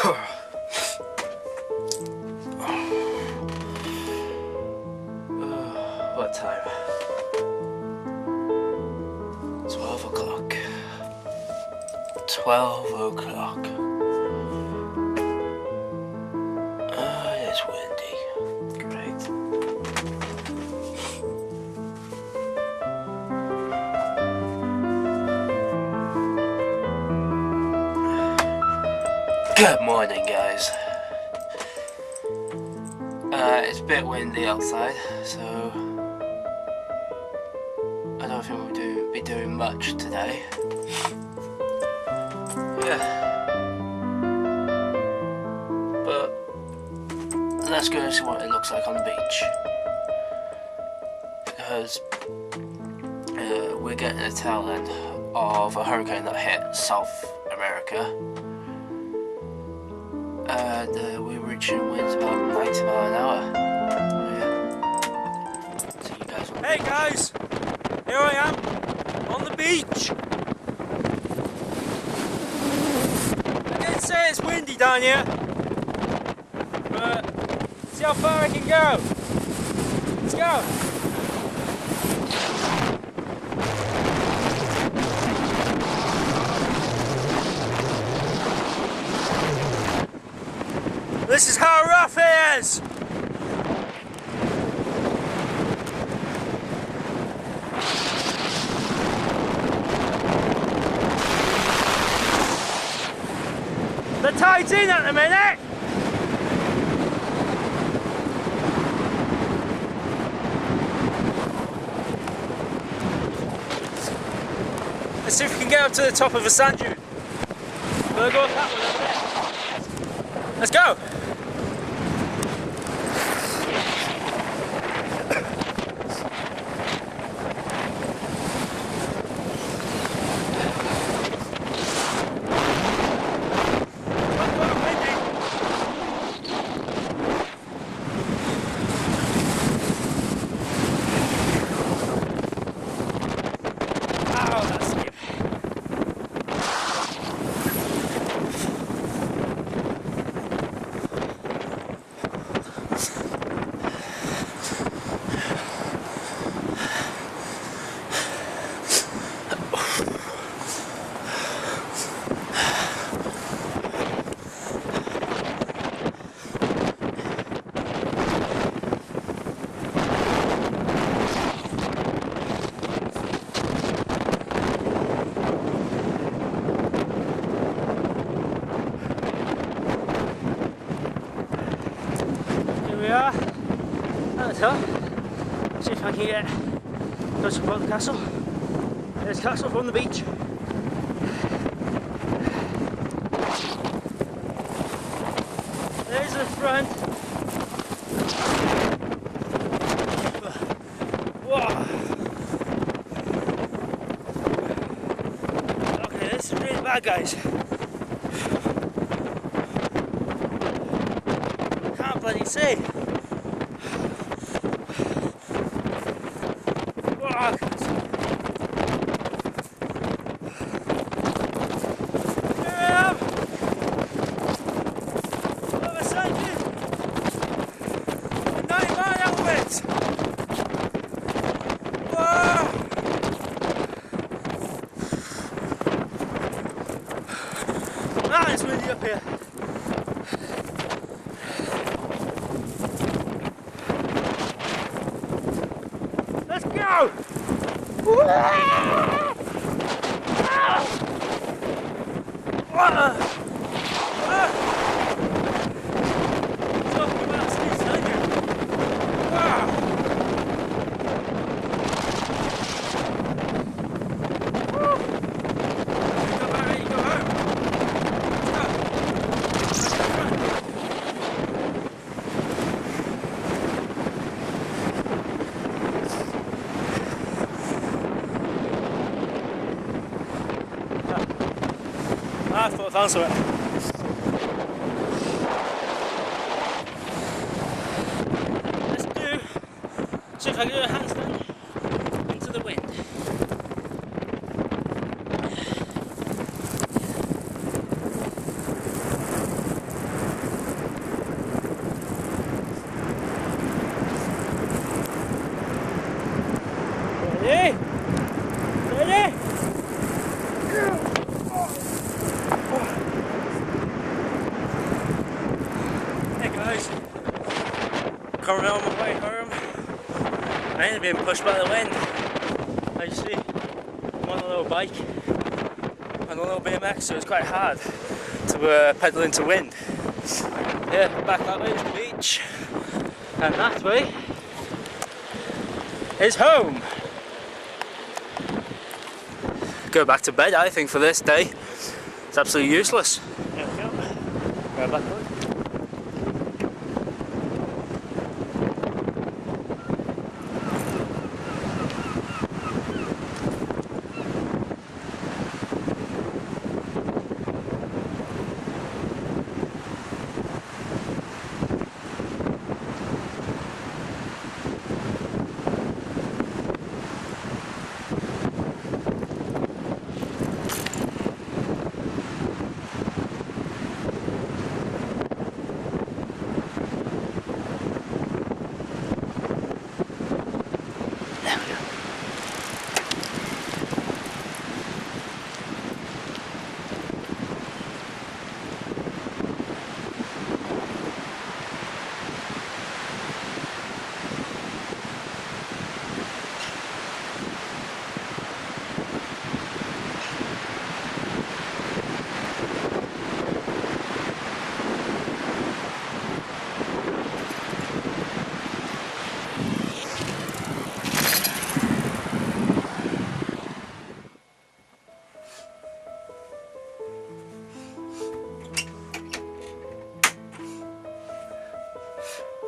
What time? 12 o'clock. 12 o'clock. It's windy. Great. Good morning, guys. It's a bit windy outside, so I don't think we'll be doing much today. Yeah. But let's go and see what it looks like on the beach. Because we're getting the tail end of a hurricane that hit South America. And we're reaching winds about 90 miles an hour. Yeah. So you guys Hey guys! Here I am! On the beach! I did say it's windy down here, but see how far I can go. Let's go. This is how rough it is. The tide's in at the minute. Let's see if we can get up to the top of a sand dune. We'll go up that one over there. Let's go. We are at the top. See if I can get close up on the castle. There's the castle from the beach. There's the front. Whoa. Okay, this is really bad, guys. Can't bloody see. It's windy up here. Let's go! Talking about skis, aren't you? I thought I found something. See if I can do a handstand into the wind. guys, currently on my way home. I ended up being pushed by the wind. As you see, I'm on a little bike and a little BMX, so it's quite hard to pedal into wind. Yeah, back that way is the beach, and that way is home. Go back to bed, I think, for this day. It's absolutely useless. There we go. Go back away.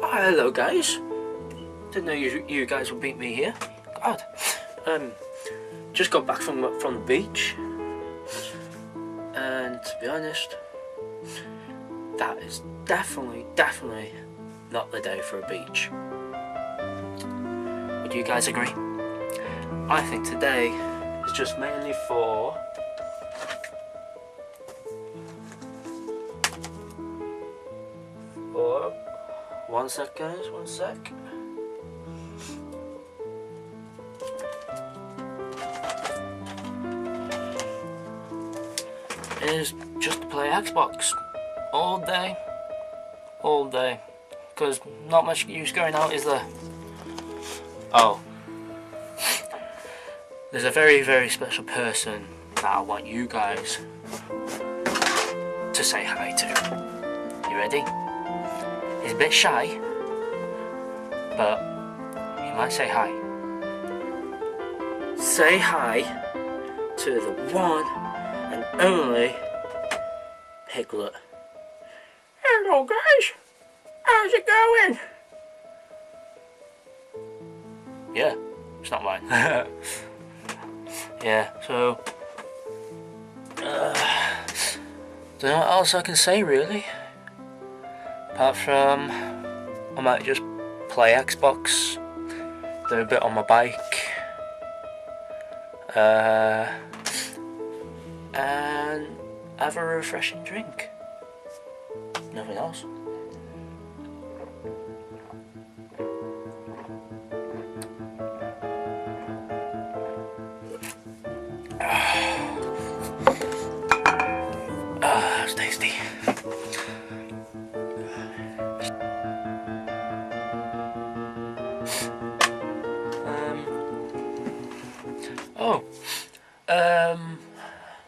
Hello guys, didn't know you guys would meet me here. God, just got back from the beach, and to be honest, that is definitely not the day for a beach. Would you guys agree? I think today is just mainly for one sec guys, one sec. It is just to play Xbox all day, because not much use going out, is there? Oh, there's a very special person that I want you guys to say hi to. You ready? He's a bit shy, but you might say hi. Say hi to the one and only Piglet. Hello guys, how's it going? Yeah, it's not mine. Yeah, so don't know what else I can say really. Apart from, I might just play Xbox, do a bit on my bike, and have a refreshing drink. Nothing else. It's tasty.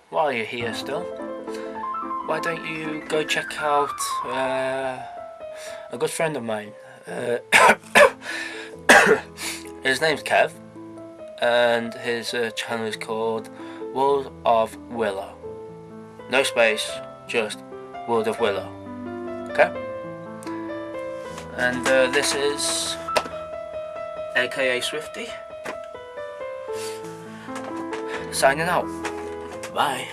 While you're here still, why don't you go check out a good friend of mine. His name's Kev, and his channel is called World of Willow. No space, just World of Willow. Okay? And this is aka Swifty signing out. Bye.